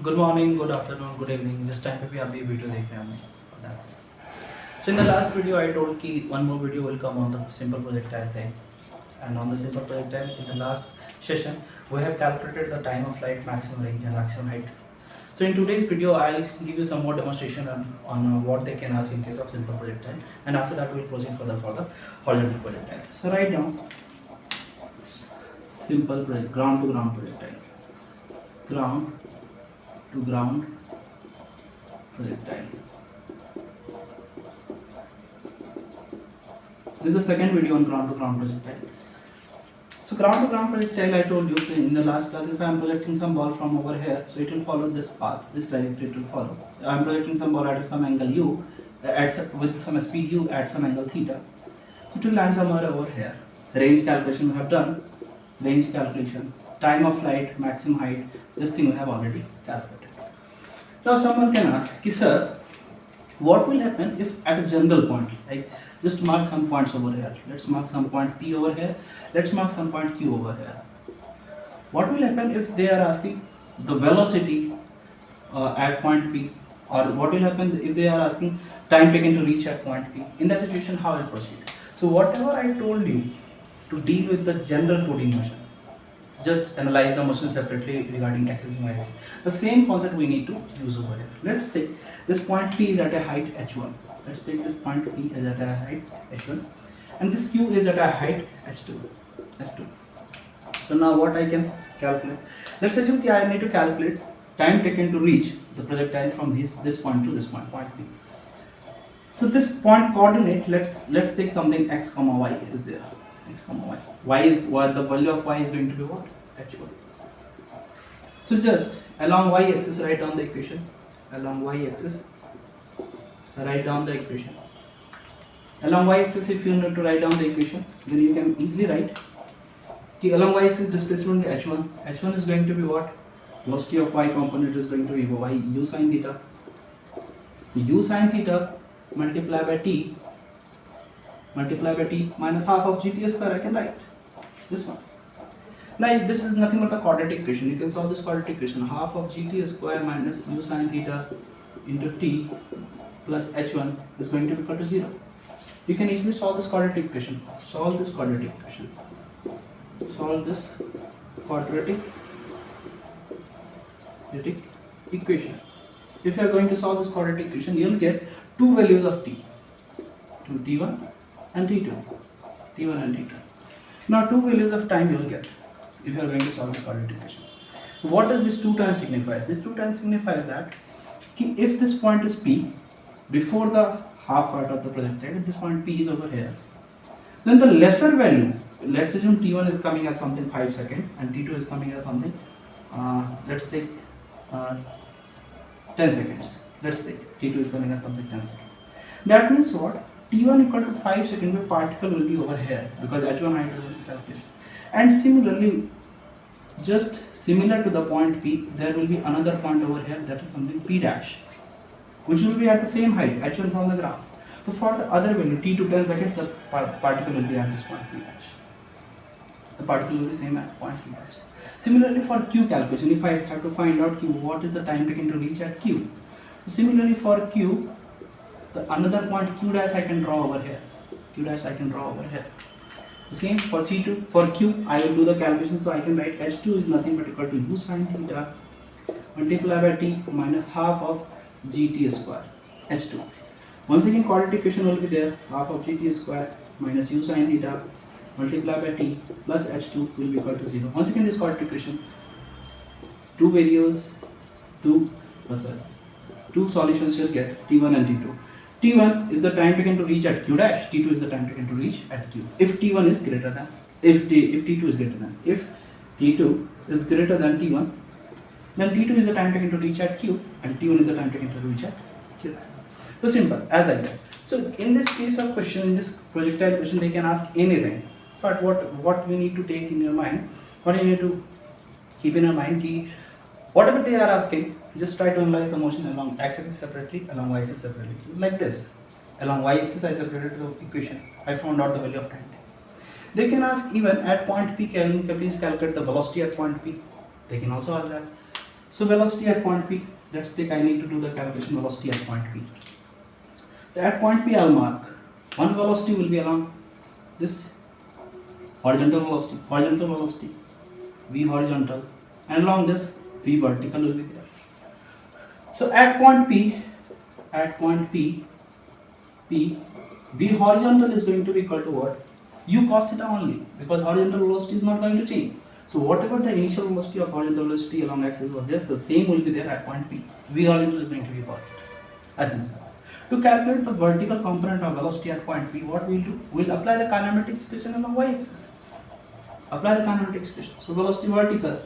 Good morning, good afternoon, good evening, जिस time पे भी आप ये वीडियो देख रहे हैं. So in the last video I told कि one more video will come on the simple projectile thing, and on the simple projectile in the last session we have calculated the time of flight, maximum range and maximum height. So in today's video I'll give you some more demonstration on what they can ask in case of simple projectile, and after that we'll proceed further for the horizontal projectile. So write down simple ground to ground projectile, ground to ground projectile. This is the second video on ground to ground projectile. So ground to ground projectile, I told you in the last class, if I am projecting some ball from over here, so it will follow this path, this trajectory it will follow. I am projecting some ball at some angle u, with some speed u at some angle theta. It will land somewhere over here. Range calculation we have done, range calculation, time of flight, maximum height, this thing we have already calculated. Now someone can ask, sir, what will happen if at a general point, like just mark some points over here, let's mark some point P over here, let's mark some point Q over here. What will happen if they are asking the velocity at point P, or what will happen if they are asking time taken to reach at point P? In that situation, how will proceed? So whatever I told you to deal with the general 2D motion, just analyze the motion separately regarding axis and y axis. The same concept we need to use over here. Let's take this point P is at a height h1. Let's take this point P is at a height h1, and this Q is at a height h2. S2. So now what I can calculate? Let's assume that I need to calculate time taken to reach the projectile from this point to this point, point P. So this point coordinate, let's take something x comma y is there. X comma y. Y is what the value of y is going to be what? H1. So just along y axis write down the equation. Along y axis write down the equation. Along y axis, if you need to write down the equation, then you can easily write along y axis displacement h1. H1 is going to be what? Velocity of y component is going to be y u sin theta. U sin theta multiplied by t minus half of gt square. I can write this one. Like this is nothing but the quadratic equation. You can solve this quadratic equation. Half of gt square minus u sin theta into t plus h1 is going to be equal to 0. You can easily solve this quadratic equation. Solve this quadratic equation. Solve this quadratic equation. If you are going to solve this quadratic equation, you will get two values of t, t1 and t2. t1 and t2. Now two values of time you will get if you are going to solve this quadratic equation. What does this 2 times signify? This 2 times signifies that if this point is P, before the half part of the projectile, if this point P is over here, then the lesser value, let's assume t1 is coming as something 5 seconds and t2 is coming as something, let's take 10 seconds. Let's take t2 is coming as something 10 seconds. That means what? t1 equal to 5 seconds, where particle will be over here because h1 height is in calculation. And similarly, just similar to the point P, there will be another point over here, that is something P dash, which will be at the same height, h1 from the ground. So for the other value, t to 10 seconds, the particle will be at this point P dash. The particle will be same at point P dash. Similarly for Q calculation, if I have to find out Q, what is the time taken to reach at Q? Similarly for Q, the another point Q dash I can draw over here. Q dash I can draw over here. The same for C2. For Q, I will do the calculation, so I can write H2 is nothing but equal to u sin theta multiplied by t minus half of gt square H2. Once again, quadratic equation will be there. Half of gt square minus u sin theta multiplied by t plus H2 will be equal to 0. Once again, this quadratic equation, two variables, two solutions you'll get, t1 and t2. t1 is the time taken to reach at q dash, t2 is the time taken to reach at q. If t1 is greater than, if t2 is greater than, if t2 is greater than t1, then t2 is the time taken to reach at q and t1 is the time taken to reach at q. So simple, as like that. So in this case of question, in this projectile question, they can ask anything. But what we need to take in your mind, what you need to keep in your mind, key, whatever they are asking, just try to analyze the motion along x-axis separately, along y-axis separately. Like this. Along y-axis I separated the equation. I found out the value of time. They can ask even at point P, can you please calculate the velocity at point P? They can also ask that. So velocity at point P, let's take, I need to do the calculation velocity at point P. So at point P I'll mark one velocity will be along this horizontal velocity v horizontal, and along this v vertical will be there. So at point P, v horizontal is going to be equal to what? U cos theta only, because horizontal velocity is not going to change. So whatever the initial velocity of horizontal velocity along axis was, just the same will be there at point P. V horizontal is going to be positive. As in, to calculate the vertical component of velocity at point P, what we'll do? We'll apply the kinematic expression along y-axis. Apply the kinematic expression. So velocity vertical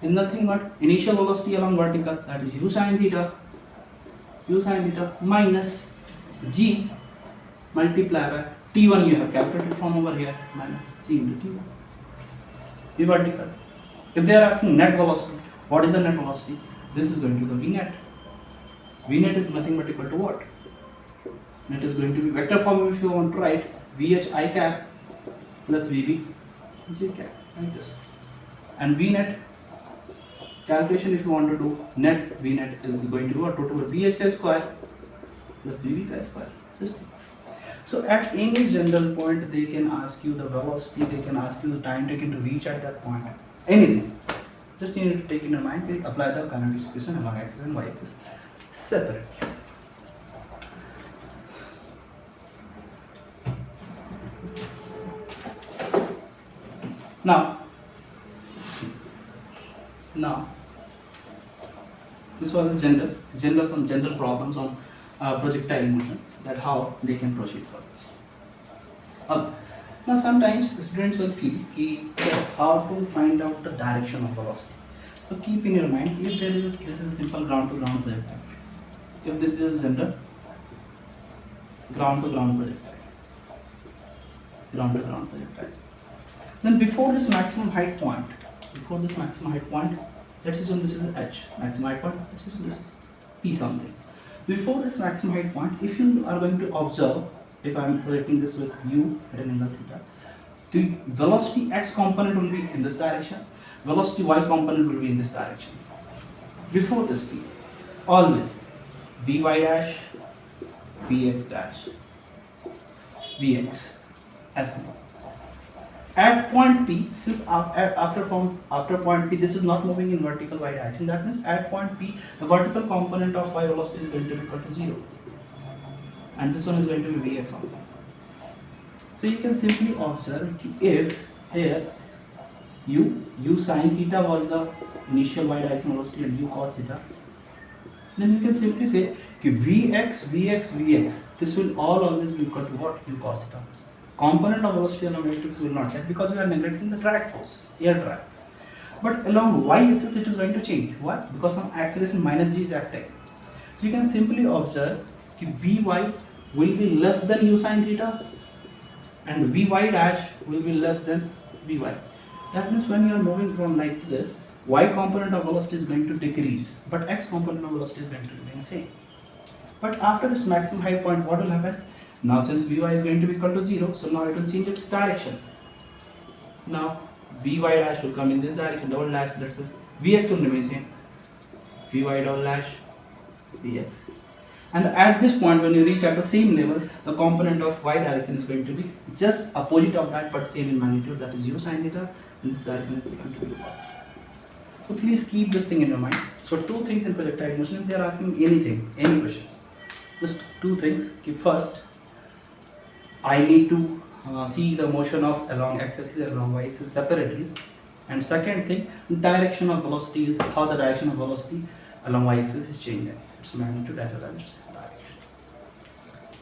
is nothing but initial velocity along vertical, that is u sin theta minus g multiplied by t1, you have calculated from over here, minus g into t1. V vertical. If they are asking net velocity, what is the net velocity? This is going to be the v net. V net is nothing but equal to what? Net is going to be vector form if you want to write vh I cap plus vb j cap, like this. And v net calculation, if you want to do net, v net is going to be what? Total vh k square plus vb k square. This thing. So at any general point, they can ask you the velocity, they can ask you the time taken to reach at that point, anything. Just you need to take in your mind, we apply the kinematic expression along axis and y-axis separately. Now, this was some general problems on projectile motion, that how they can proceed for this. Now sometimes students will feel how to find out the direction of velocity. So keep in your mind, if there is this is a simple ground to ground projectile. If this is a center, ground to ground projectile. Then before this maximum height point, let's assume this is h, maximum height point, let's assume this is p something. Before this maximum height point, if you are going to observe, if I am projecting this with u at an angle theta, the velocity x component will be in this direction, velocity y component will be in this direction. Before this p, always vy dash, vx dash, vx as well. At point P, since after point P, this is not moving in vertical y direction, that means at point P, the vertical component of y velocity is going to be equal to 0. And this one is going to be vx only. So you can simply observe if here u sin theta was the initial y direction velocity and u cos theta, then you can simply say vx, this will always be equal to what? U cos theta. Component of velocity along x-axis will not change because we are neglecting the drag force, air drag. But along y-axis it is going to change. Why? Because some acceleration minus g is acting. So you can simply observe that vy will be less than u sin theta and vy dash will be less than vy. That means when you are moving from like this, y component of velocity is going to decrease, but x component of velocity is going to remain same. But after this maximum height point, what will happen? Now since vy is going to be equal to 0, so now it will change its direction. Now vy dash will come in this direction, double dash, that's it. Vx will remain same. Vy double dash, Vx. And at this point, when you reach at the same level, the component of y direction is going to be just opposite of that but same in magnitude, that is u sin theta, and this direction is going to be positive. So please keep this thing in your mind. So two things in projectile motion, if they are asking anything, any question, just two things. First, I need to see the motion of along x-axis and along y-axis separately, and second thing, direction of velocity, how the direction of velocity along y-axis is changing, its magnitude as well as its direction.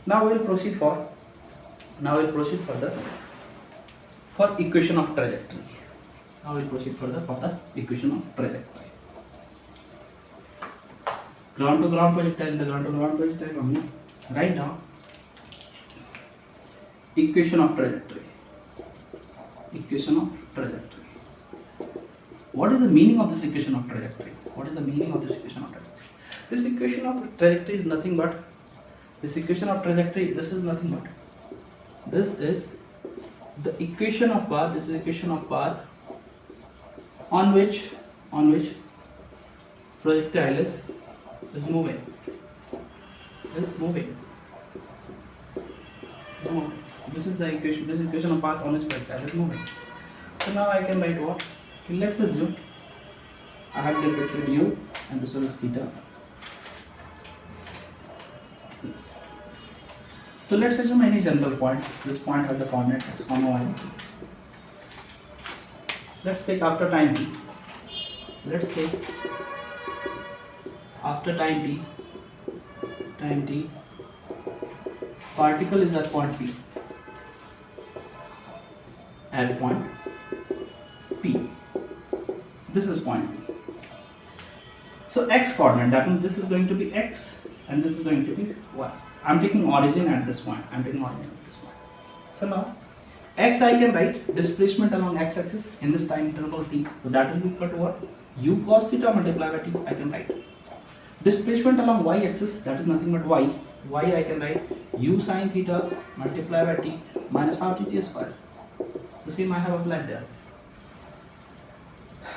Now we will proceed further for equation of trajectory. Ground to ground projectile, in the ground to ground projectile, write down equation of trajectory. What is the meaning of this equation of trajectory? This equation of trajectory is nothing but, this is the equation of path, on which projectile is moving. Is moving. This is the equation. This equation of path on its projectile is moving. So now I can write what? Okay, let's assume I have depicted u and this one is theta. So let's assume any general point. This point has the coordinate x, y. Let's take after time t. Let's take after time t, particle is at point P. At point P. This is point P. So x coordinate, that means this is going to be x and this is going to be y. I'm taking origin at this point. So now x I can write displacement along x axis in this time interval t. So that will be equal to what? U cos theta multiplied by t. I can write displacement along y axis, that is nothing but y. I can write u sin theta multiplied by t minus half gt square. The same I have applied there.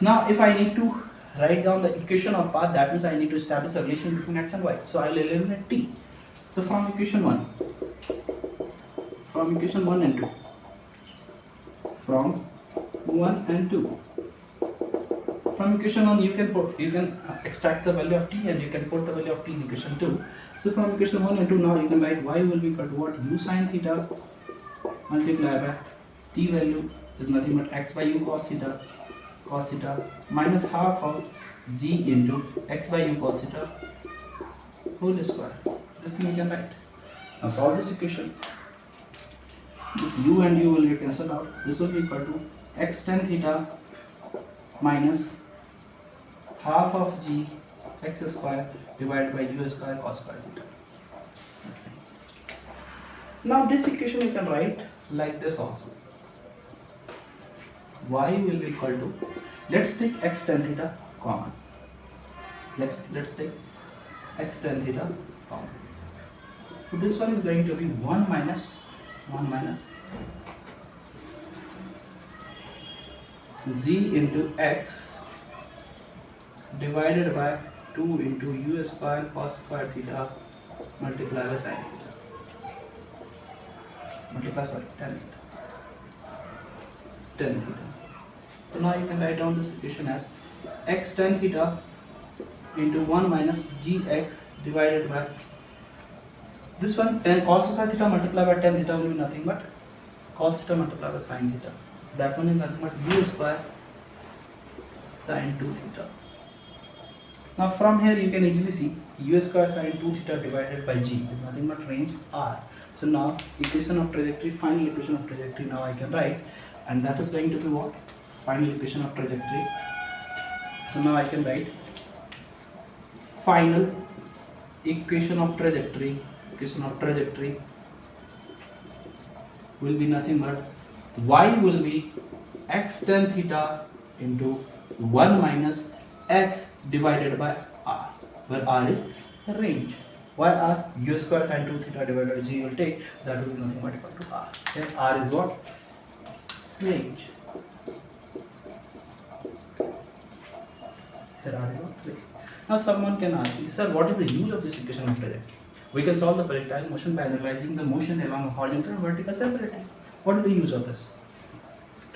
Now if I need to write down the equation of path, that means I need to establish a relation between x and y. So I will eliminate t. So from equation 1 and 2, from 1 and 2, from equation 1 you can extract the value of t and you can put the value of t in equation 2. So from equation 1 and 2 now you can write y will be equal to what? U sin theta multiplied by t value is nothing but x by u cos theta minus half of g into x by u cos theta whole square. This thing you can write. Now solve this equation. This u and u will get cancelled out. This will be equal to x tan theta minus half of g x square divided by u square cos square theta. This thing. Now this equation you can write like this also. Y will be equal to, let's take x tan theta common. Let's take x tan theta common. So this one is going to be 1 minus z into x divided by 2 into u square cos square theta multiplied by sin theta. Tan theta. So now you can write down this equation as x tan theta into 1 minus gx divided by this one, tan cos square theta multiplied by tan theta will be nothing but cos theta multiplied by sin theta. That one is nothing but u square sin 2 theta. Now from here you can easily see u square sin 2 theta divided by g is nothing but range r. So now equation of trajectory, final equation of trajectory now I can write, and that is going to be what? Final equation of trajectory. So now I can write final equation of trajectory. Will be nothing but y will be x tan theta into 1 minus x divided by r, where r is the range. Why r? U square sin 2 theta divided by g will take, that will be nothing but equal to r. Then r is what? Range. Here r is what? Range. Now someone can ask me, sir, what is the use of this equation of trajectory? We can solve the projectile motion by analyzing the motion along a horizontal and vertical separately. What is the use of this?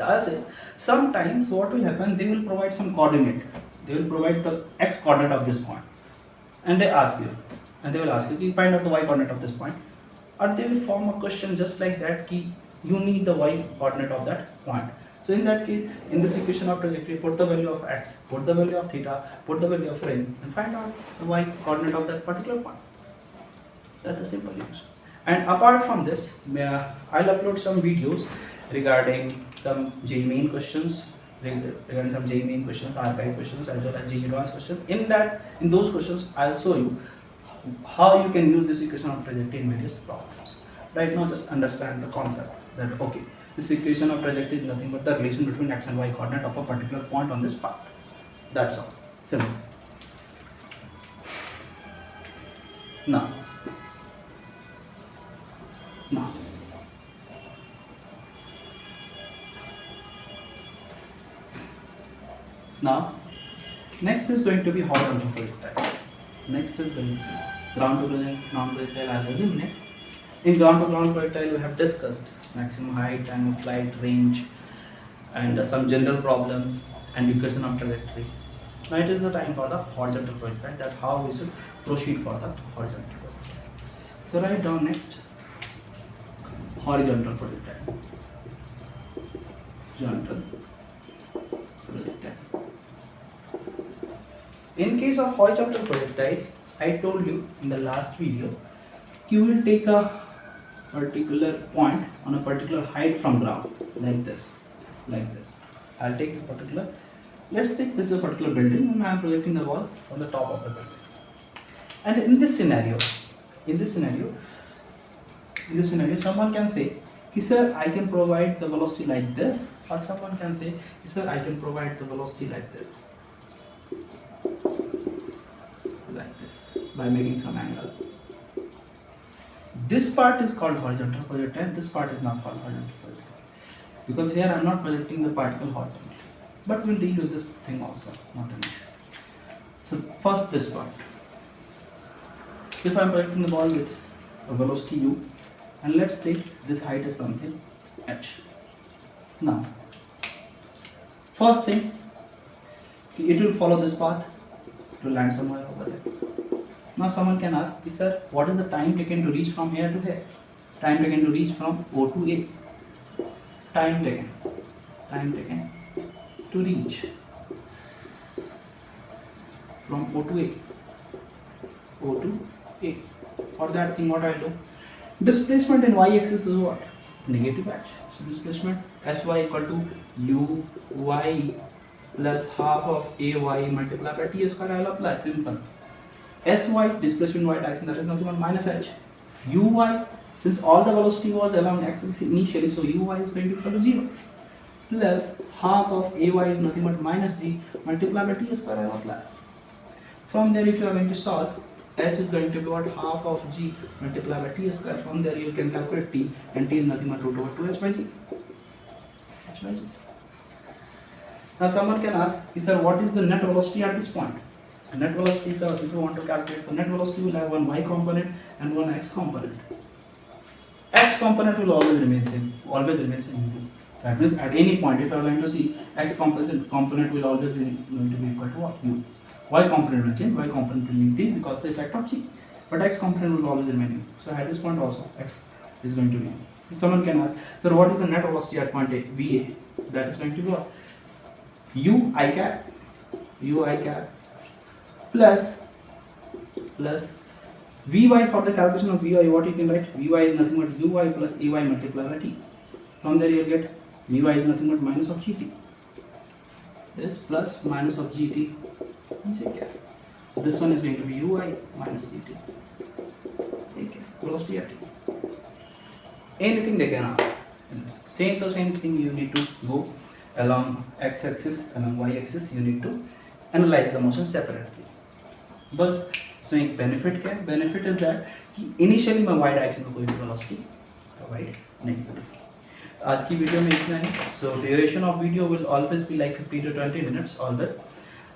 I'll say, sometimes what will happen, they will provide some coordinate. They will provide the x coordinate of this point. And they will ask you, find out the y coordinate of this point. Or they will form a question just like that, ki you need the y coordinate of that point. So in that case, in this equation of trajectory, put the value of x, put the value of theta, put the value of range, and find out the y coordinate of that particular point. That's the simple use. And apart from this, I'll upload some videos regarding some JEE main questions, archive questions, as well as JEE advanced questions. In those questions, I'll show you how you can use this equation of trajectory in various problems. Right now, just understand the concept that okay, this equation of trajectory is nothing but the relation between x and y coordinate of a particular point on this path. That's all. Simple. Now, Next is going to be horizontal projectile. Next is going to be ground to ground projectile. I'll eliminate. In ground to ground projectile, we have discussed maximum height, time of flight, range, and some general problems and equation of trajectory. Now it is the time for the horizontal projectile. That's how we should proceed for the horizontal projectile. So write down next horizontal projectile. Horizontal projectile. In case of horizontal projectile, I told you in the last video, you will take a particular point on a particular height from ground, like this. I'll take a particular, let's take this a particular building, and I'm projecting the wall from the top of the building. And in this scenario, someone can say, sir, I can provide the velocity like this, or someone can say, sir, I can provide the velocity like this, by making some angle. This part is called horizontal projectile, this part is not called horizontal projectile, because here I am not projecting the particle horizontally, but we'll deal with this thing also, not an issue. So first this part, if I am projecting the ball with a velocity u, and let's say this height is something h. Now first thing, it will follow this path to land somewhere over there. Now someone can ask, sir, what is the time taken to reach from here to here? Time taken to reach from O to A. Time taken to reach from O to A. For that thing, what I do? Displacement in y-axis is what? Negative h. So displacement Sy equal to uy plus half of ay multiplied by t square. I'll apply simple. Sy, displacement y direction, that is nothing but minus h. Uy, since all the velocity was along axis initially, so uy is going to be equal to 0. Plus half of ay is nothing but minus g multiplied by t square. I'll apply. From there, if you are going to solve, h is going to be what? Half of g multiplied by t square. From there, you can calculate t, and t is nothing but root over 2h by g. Now someone can ask, sir, what is the net velocity at this point? So net velocity, if you want to calculate, the net velocity will have one y component and one x component. X component will always remain same. That means at any point, if you are going to see, x component will always be going to be equal to what? U. Y component will change, y component will be t because the effect of g. But x component will always remain u. So at this point also, x is going to be u. Someone can ask, so what is the net velocity at point A, VA? That is going to be what? U I cap plus Vy. For the calculation of Vy, what you can write? Vy is nothing but Uy plus Ay multiplied by t. From there you will get Vy is nothing but minus of gt. This plus minus of gt j cap. So this one is going to be Uy minus gt. Okay, velocity at t. Anything they can ask. Same thing you need to go along x-axis, along y-axis, you need to analyze the motion separately. बस इसमें एक benefit क्या है? Benefit is that कि initially मैं y direction में कोई भी velocity provide नहीं करूँ. आज की वीडियो में इतना ही. So duration of video will always be like 15 to 20 minutes always,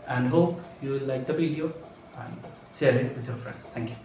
and hope you will like the video and share it with your friends. Thank you.